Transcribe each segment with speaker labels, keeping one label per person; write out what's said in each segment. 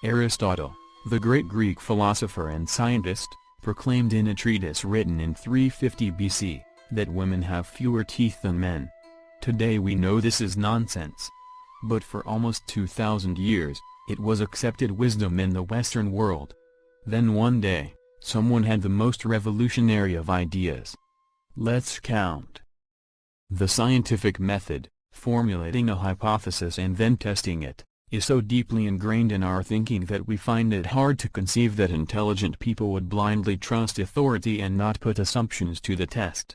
Speaker 1: Aristotle, the great Greek philosopher and scientist, proclaimed in a treatise written in 350 BC, that women have fewer teeth than men. Today we know this is nonsense. But for almost 2,000 years, it was accepted wisdom in the Western world. Then one day, someone had the most revolutionary of ideas. Let's count. The scientific method, formulating a hypothesis and then testing it, is so deeply ingrained in our thinking that we find it hard to conceive that intelligent people would blindly trust authority and not put assumptions to the test.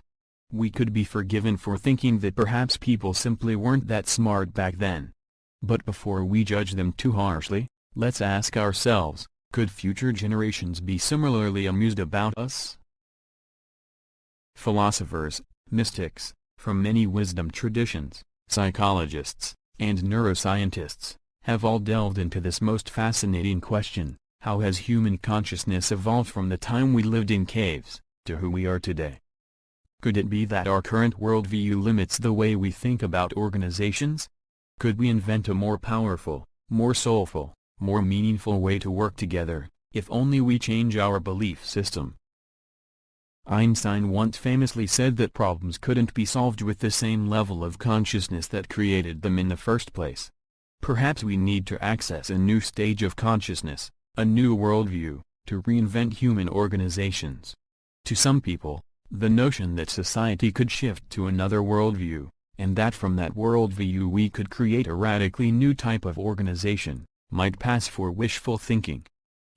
Speaker 1: We could be forgiven for thinking that perhaps people simply weren't that smart back then. But before we judge them too harshly, let's ask ourselves, could future generations be similarly amused about us? Philosophers, mystics, from many wisdom traditions, psychologists, and neuroscientists, have all delved into this most fascinating question: how has human consciousness evolved from the time we lived in caves, to who we are today? Could it be that our current worldview limits the way we think about organizations? Could we invent a more powerful, more soulful, more meaningful way to work together, if only we change our belief system? Einstein once famously said that problems couldn't be solved with the same level of consciousness that created them in the first place. Perhaps we need to access a new stage of consciousness, a new worldview, to reinvent human organizations. To some people, the notion that society could shift to another worldview, and that from that worldview we could create a radically new type of organization, might pass for wishful thinking.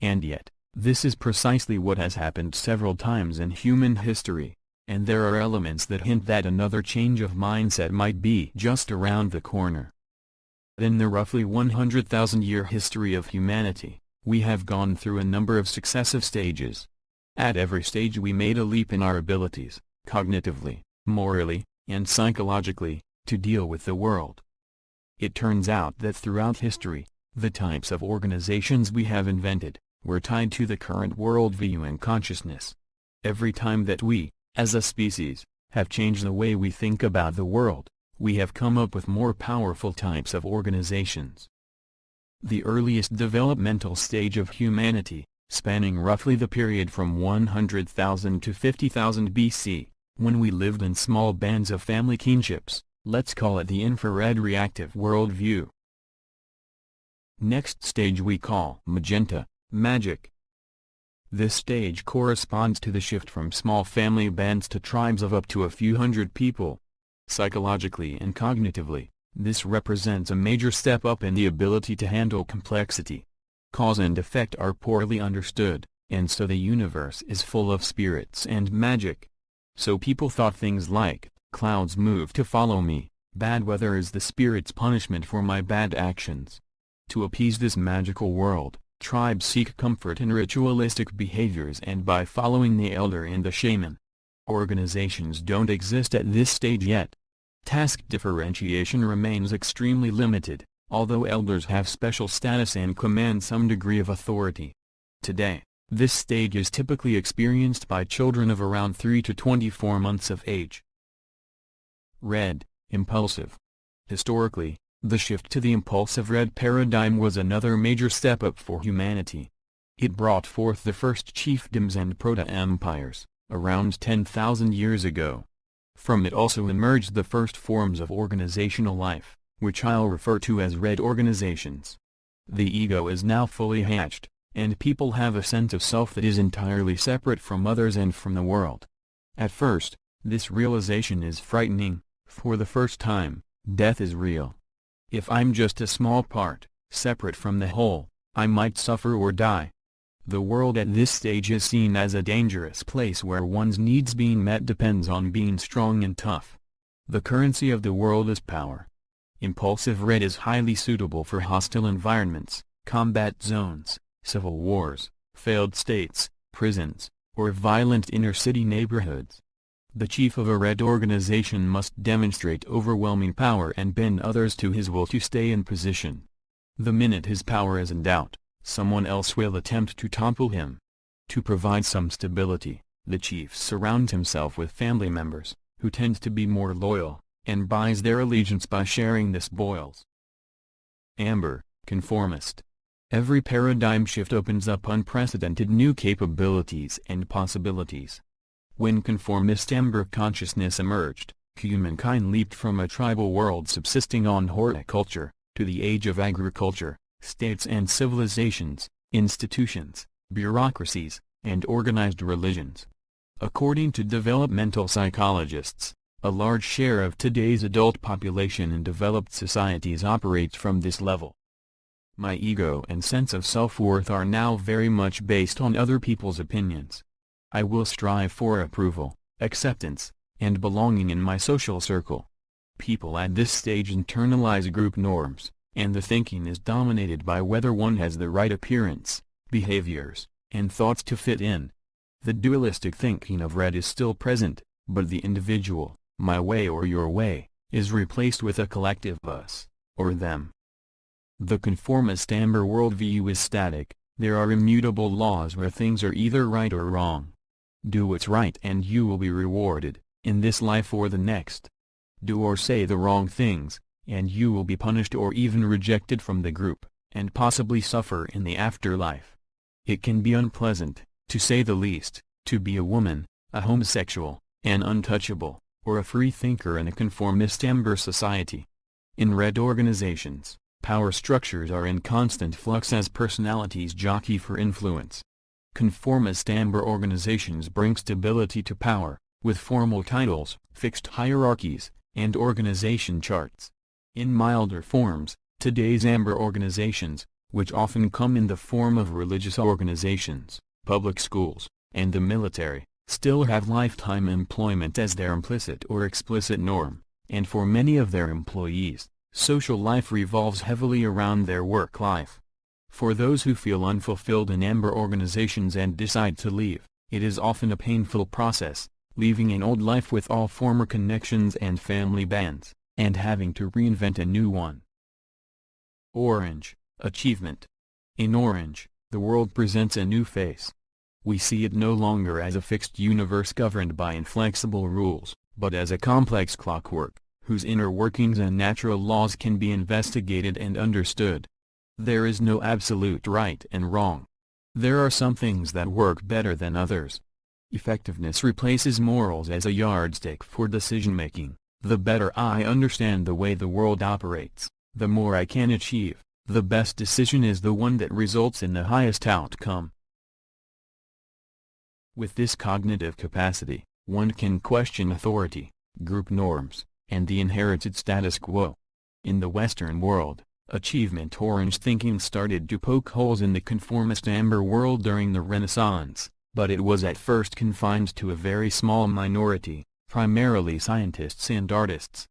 Speaker 1: And yet, this is precisely what has happened several times in human history, and there are elements that hint that another change of mindset might be just around the corner. In the roughly 100,000-year history of humanity, we have gone through a number of successive stages. At every stage we made a leap in our abilities, cognitively, morally, and psychologically, to deal with the world. It turns out that throughout history, the types of organizations we have invented, were tied to the current worldview and consciousness. Every time that we, as a species, have changed the way we think about the world, we have come up with more powerful types of organizations. The earliest developmental stage of humanity, spanning roughly the period from 100,000 to 50,000 BC, when we lived in small bands of family kinships, let's call it the infrared reactive worldview. Next stage we call magenta, magic. This stage corresponds to the shift from small family bands to tribes of up to a few hundred people. Psychologically and cognitively, this represents a major step up in the ability to handle complexity. Cause and effect are poorly understood, and so the universe is full of spirits and magic. So people thought things like, clouds move to follow me, bad weather is the spirit's punishment for my bad actions. To appease this magical world, tribes seek comfort in ritualistic behaviors and by following the elder and the shaman. Organizations don't exist at this stage yet. Task differentiation remains extremely limited, although elders have special status and command some degree of authority. Today, this stage is typically experienced by children of around 3 to 24 months of age. Red, impulsive. Historically, the shift to the impulsive red paradigm was another major step up for humanity. It brought forth the first chiefdoms and proto-empires, around 10,000 years ago. From it also emerged the first forms of organizational life, which I'll refer to as red organizations. The ego is now fully hatched, and people have a sense of self that is entirely separate from others and from the world. At first, this realization is frightening. For the first time, death is real. If I'm just a small part, separate from the whole, I might suffer or die. The world at this stage is seen as a dangerous place where one's needs being met depends on being strong and tough. The currency of the world is power. Impulsive red is highly suitable for hostile environments, combat zones, civil wars, failed states, prisons, or violent inner-city neighborhoods. The chief of a red organization must demonstrate overwhelming power and bend others to his will to stay in position. The minute his power is in doubt, someone else will attempt to topple him. To provide some stability, the chief surrounds himself with family members, who tend to be more loyal, and buys their allegiance by sharing the spoils. Amber, conformist. Every paradigm shift opens up unprecedented new capabilities and possibilities. When conformist amber consciousness emerged, humankind leaped from a tribal world subsisting on horticulture, to the age of agriculture, states and civilizations, institutions, bureaucracies, and organized religions. According to developmental psychologists, a large share of today's adult population in developed societies operates from this level. My ego and sense of self-worth are now very much based on other people's opinions. I will strive for approval, acceptance, and belonging in my social circle. People at this stage internalize group norms, and the thinking is dominated by whether one has the right appearance, behaviors, and thoughts to fit in. The dualistic thinking of red is still present, but the individual, my way or your way, is replaced with a collective us, or them. The conformist amber worldview is static. There are immutable laws where things are either right or wrong. Do what's right and you will be rewarded, in this life or the next. Do or say the wrong things, and you will be punished or even rejected from the group, and possibly suffer in the afterlife. It can be unpleasant, to say the least, to be a woman, a homosexual, an untouchable, or a free thinker in a conformist amber society. In red organizations, power structures are in constant flux as personalities jockey for influence. Conformist amber organizations bring stability to power, with formal titles, fixed hierarchies, and organization charts. In milder forms, today's amber organizations, which often come in the form of religious organizations, public schools, and the military, still have lifetime employment as their implicit or explicit norm, and for many of their employees, social life revolves heavily around their work life. For those who feel unfulfilled in amber organizations and decide to leave, it is often a painful process, leaving an old life with all former connections and family bands, and having to reinvent a new one. Orange, achievement. In orange, the world presents a new face. We see it no longer as a fixed universe governed by inflexible rules, but as a complex clockwork, whose inner workings and natural laws can be investigated and understood. There is no absolute right and wrong. There are some things that work better than others. Effectiveness replaces morals as a yardstick for decision-making. The better I understand the way the world operates, the more I can achieve. The best decision is the one that results in the highest outcome. With this cognitive capacity, one can question authority, group norms, and the inherited status quo. In the Western world, achievement orange thinking started to poke holes in the conformist amber world during the Renaissance, but it was at first confined to a very small minority, primarily scientists and artists.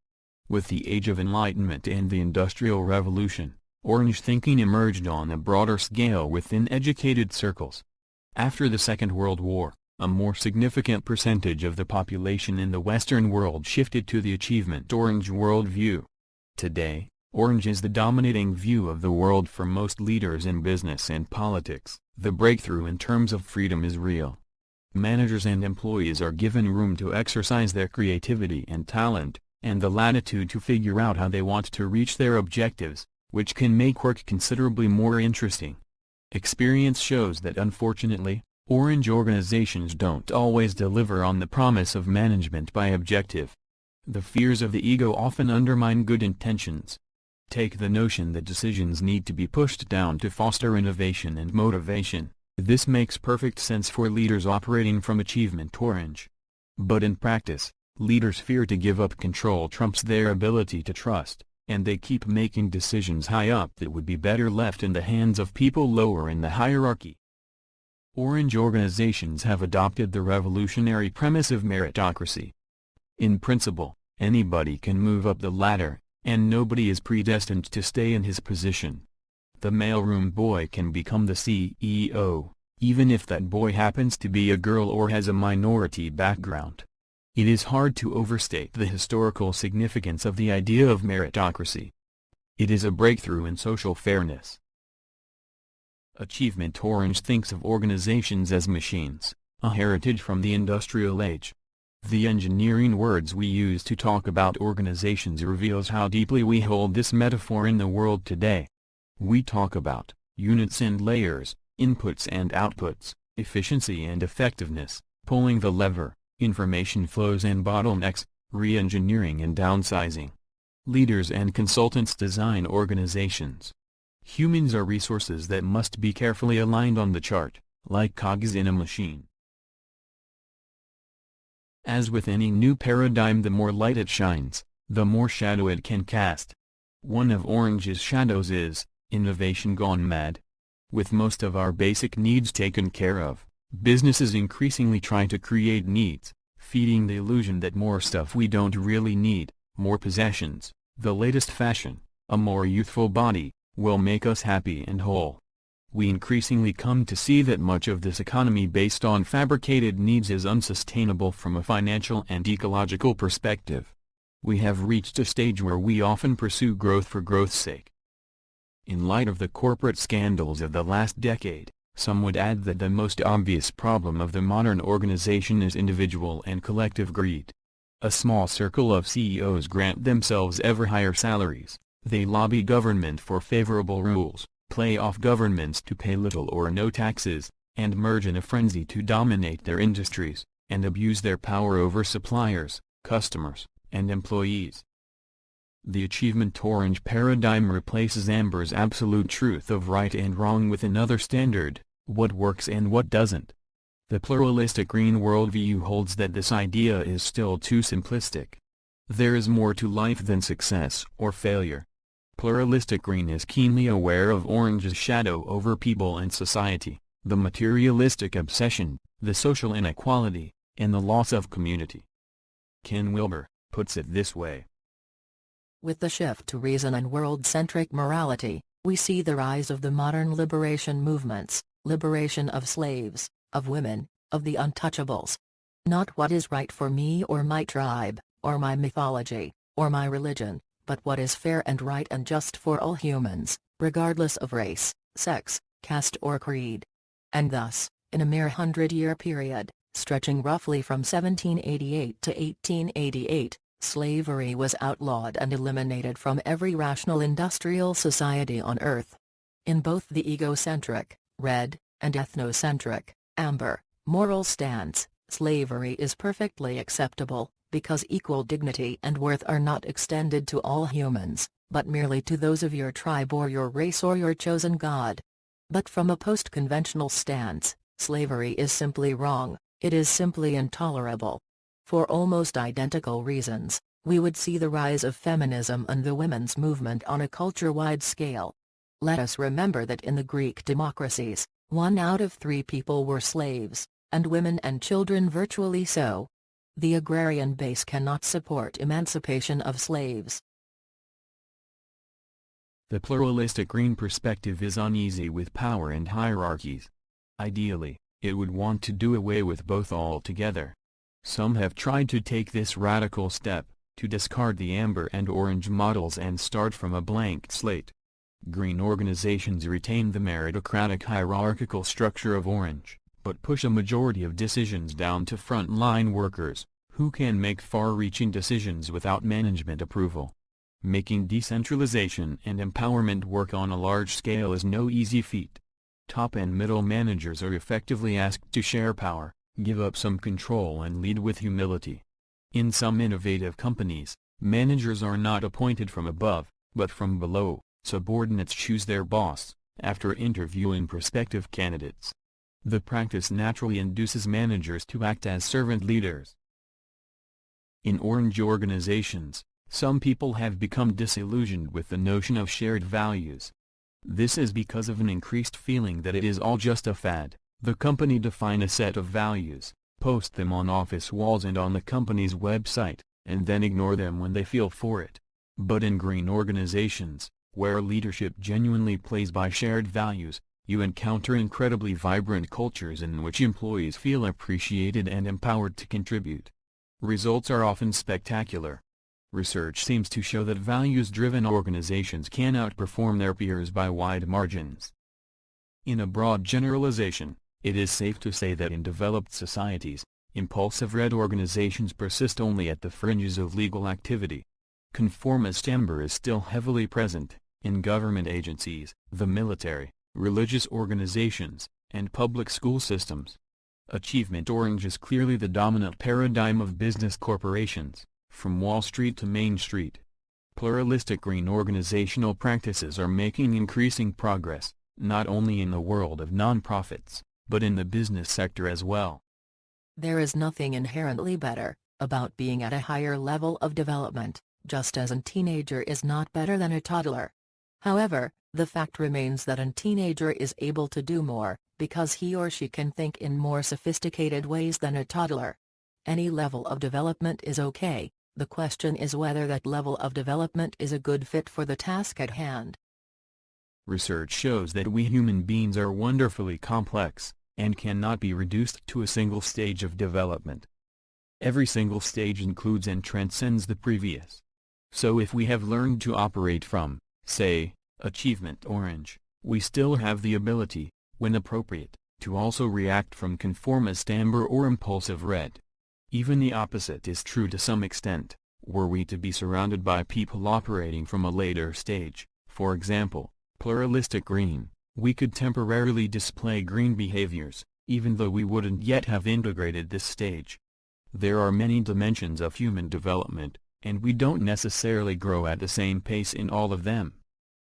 Speaker 1: With the Age of Enlightenment and the Industrial Revolution, orange thinking emerged on a broader scale within educated circles. After the Second World War, a more significant percentage of the population in the Western world shifted to the achievement orange worldview. Today, orange is the dominating view of the world for most leaders in business and politics. The breakthrough in terms of freedom is real. Managers and employees are given room to exercise their creativity and talent, and the latitude to figure out how they want to reach their objectives, which can make work considerably more interesting. Experience shows that unfortunately, orange organizations don't always deliver on the promise of management by objective. The fears of the ego often undermine good intentions. Take the notion that decisions need to be pushed down to foster innovation and motivation. This makes perfect sense for leaders operating from achievement orange. But in practice, leaders fear to give up control trumps their ability to trust, and they keep making decisions high up that would be better left in the hands of people lower in the hierarchy. Orange organizations have adopted the revolutionary premise of meritocracy. In principle, anybody can move up the ladder, and nobody is predestined to stay in his position. The mailroom boy can become the CEO, even if that boy happens to be a girl or has a minority background. It is hard to overstate the historical significance of the idea of meritocracy. It is a breakthrough in social fairness. Achievement orange thinks of organizations as machines, a heritage from the industrial age. The engineering words we use to talk about organizations reveals how deeply we hold this metaphor in the world today. We talk about units and layers, inputs and outputs, efficiency and effectiveness, pulling the lever, information flows and bottlenecks, re-engineering and downsizing. Leaders and consultants design organizations. Humans are resources that must be carefully aligned on the chart, like cogs in a machine. As with any new paradigm, the more light it shines, the more shadow it can cast. One of Orange's shadows is innovation gone mad. With most of our basic needs taken care of, businesses increasingly try to create needs, feeding the illusion that more stuff we don't really need, more possessions, the latest fashion, a more youthful body, will make us happy and whole. We increasingly come to see that much of this economy based on fabricated needs is unsustainable from a financial and ecological perspective. We have reached a stage where we often pursue growth for growth's sake. In light of the corporate scandals of the last decade, some would add that the most obvious problem of the modern organization is individual and collective greed. A small circle of CEOs grant themselves ever higher salaries, they lobby government for favorable rules, play off governments to pay little or no taxes, and merge in a frenzy to dominate their industries, and abuse their power over suppliers, customers, and employees. The Achievement Orange paradigm replaces Amber's absolute truth of right and wrong with another standard, what works and what doesn't. The pluralistic Green worldview holds that this idea is still too simplistic. There is more to life than success or failure. Pluralistic Green is keenly aware of Orange's shadow over people and society, the materialistic obsession, the social inequality, and the loss of community. Ken Wilber puts it this way.
Speaker 2: With the shift to reason and world-centric morality, we see the rise of the modern liberation movements, liberation of slaves, of women, of the untouchables. Not what is right for me or my tribe, or my mythology, or my religion, but what is fair and right and just for all humans, regardless of race, sex, caste or creed. And thus, in a mere 100-year period, stretching roughly from 1788 to 1888, slavery was outlawed and eliminated from every rational industrial society on earth. In both the egocentric, red, and ethnocentric, amber, moral stance, slavery is perfectly acceptable, because equal dignity and worth are not extended to all humans, but merely to those of your tribe or your race or your chosen god. But from a post-conventional stance, slavery is simply wrong, it is simply intolerable. For almost identical reasons, we would see the rise of feminism and the women's movement on a culture-wide scale. Let us remember that in the Greek democracies, 1 out of 3 people were slaves, and women and children virtually so. The agrarian base cannot support emancipation of slaves.
Speaker 1: The pluralistic Green perspective is uneasy with power and hierarchies. Ideally, it would want to do away with both altogether. Some have tried to take this radical step, to discard the Amber and Orange models and start from a blank slate. Green organizations retain the meritocratic hierarchical structure of Orange, but push a majority of decisions down to front-line workers, who can make far-reaching decisions without management approval. Making decentralization and empowerment work on a large scale is no easy feat. Top and middle managers are effectively asked to share power, give up some control and lead with humility. In some innovative companies, managers are not appointed from above, but from below. Subordinates choose their boss, after interviewing prospective candidates. The practice naturally induces managers to act as servant leaders. In Orange organizations, some people have become disillusioned with the notion of shared values. This is because of an increased feeling that it is all just a fad. The company define a set of values, post them on office walls and on the company's website, and then ignore them when they feel for it. But in Green organizations, where leadership genuinely plays by shared values, you encounter incredibly vibrant cultures in which employees feel appreciated and empowered to contribute. Results are often spectacular. Research seems to show that values-driven organizations can outperform their peers by wide margins. In a broad generalization, it is safe to say that in developed societies, impulsive red organizations persist only at the fringes of legal activity. Conformist amber is still heavily present, in government agencies, the military, religious organizations, and public school systems. Achievement Orange is clearly the dominant paradigm of business corporations, from Wall Street to Main Street. Pluralistic green organizational practices are making increasing progress, not only in the world of nonprofits, but in the business sector as well.
Speaker 2: There is nothing inherently better about being at a higher level of development, just as a teenager is not better than a toddler. However, the fact remains that a teenager is able to do more, because he or she can think in more sophisticated ways than a toddler. Any level of development is okay, the question is whether that level of development is a good fit for the task at hand.
Speaker 1: Research shows that we human beings are wonderfully complex, and cannot be reduced to a single stage of development. Every single stage includes and transcends the previous. So if we have learned to operate from, say, Achievement Orange, we still have the ability, when appropriate, to also react from Conformist Amber or Impulsive Red. Even the opposite is true to some extent. Were we to be surrounded by people operating from a later stage, for example, Pluralistic Green, we could temporarily display green behaviors, even though we wouldn't yet have integrated this stage. There are many dimensions of human development, and we don't necessarily grow at the same pace in all of them.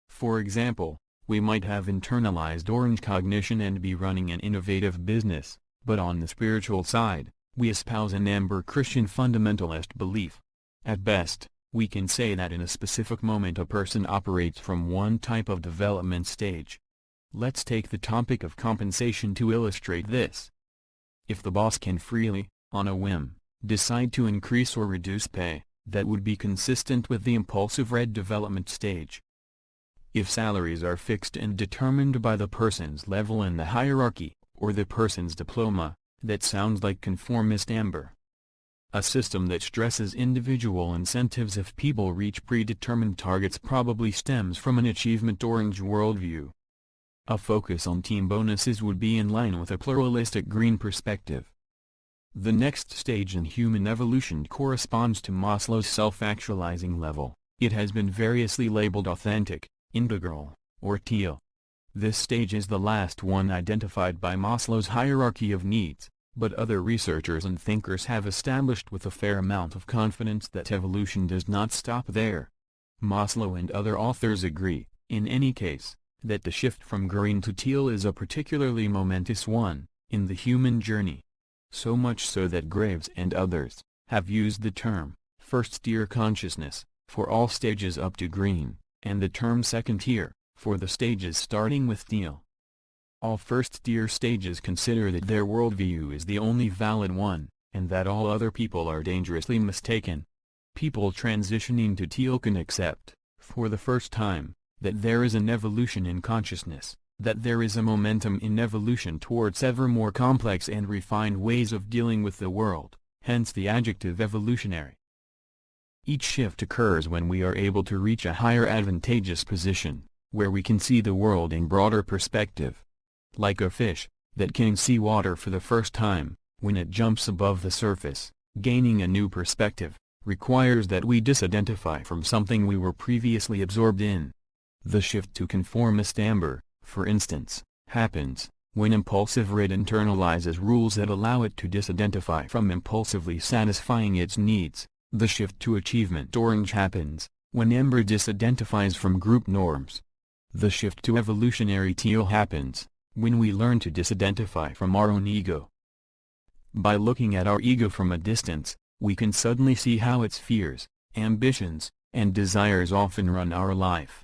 Speaker 1: For example, we might have internalized orange cognition and be running an innovative business, but on the spiritual side, we espouse an amber Christian fundamentalist belief. At best, we can say that in a specific moment a person operates from one type of development stage. Let's take the topic of compensation to illustrate this. If the boss can freely, on a whim, decide to increase or reduce pay, that would be consistent with the Impulsive Red development stage. If salaries are fixed and determined by the person's level in the hierarchy, or the person's diploma, that sounds like Conformist Amber. A system that stresses individual incentives if people reach predetermined targets probably stems from an Achievement Orange worldview. A focus on team bonuses would be in line with a Pluralistic Green perspective. The next stage in human evolution corresponds to Maslow's self-actualizing level. It has been variously labeled authentic, integral, or teal. This stage is the last one identified by Maslow's hierarchy of needs, but other researchers and thinkers have established with a fair amount of confidence that evolution does not stop there. Maslow and other authors agree, in any case, that the shift from green to teal is a particularly momentous one in the human journey. So much so that Graves and others have used the term first tier consciousness for all stages up to green, and the term second tier for the stages starting with teal. All first-tier stages consider that their worldview is the only valid one, and that all other people are dangerously mistaken. People transitioning to teal can accept, for the first time, that there is an evolution in consciousness, that there is a momentum in evolution towards ever more complex and refined ways of dealing with the world, hence the adjective evolutionary. Each shift occurs when we are able to reach a higher advantageous position, where we can see the world in broader perspective. Like a fish, that can see water for the first time, when it jumps above the surface, gaining a new perspective, requires that we disidentify from something we were previously absorbed in. The shift to Conformist Amber, for instance, happens when Impulsive Red internalizes rules that allow it to disidentify from impulsively satisfying its needs. The shift to Achievement Orange happens when Amber disidentifies from group norms. The shift to Evolutionary Teal happens when we learn to disidentify from our own ego. By looking at our ego from a distance, we can suddenly see how its fears, ambitions, and desires often run our life.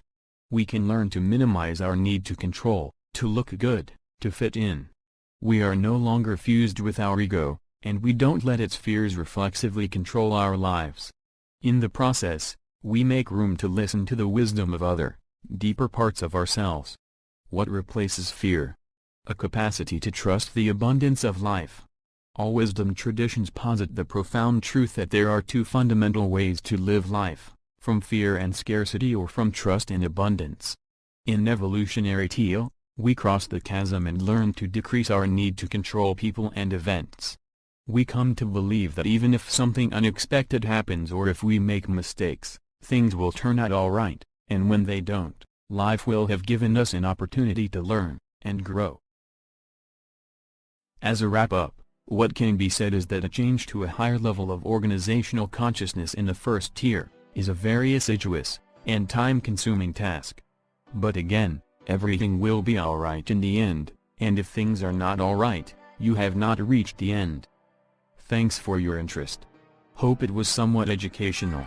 Speaker 1: We can learn to minimize our need to control, to look good, to fit in. We are no longer fused with our ego, and we don't let its fears reflexively control our lives. In the process, we make room to listen to the wisdom of other, deeper parts of ourselves. What replaces fear? A capacity to trust the abundance of life. All wisdom traditions posit the profound truth that there are two fundamental ways to live life, from fear and scarcity or from trust and abundance. In Evolutionary Teal, we cross the chasm and learn to decrease our need to control people and events. We come to believe that even if something unexpected happens or if we make mistakes, things will turn out all right, and when they don't, life will have given us an opportunity to learn and grow. As a wrap-up, what can be said is that a change to a higher level of organizational consciousness in the first tier is a very assiduous and time-consuming task. But again, everything will be alright in the end, and if things are not alright, you have not reached the end. Thanks for your interest. Hope it was somewhat educational.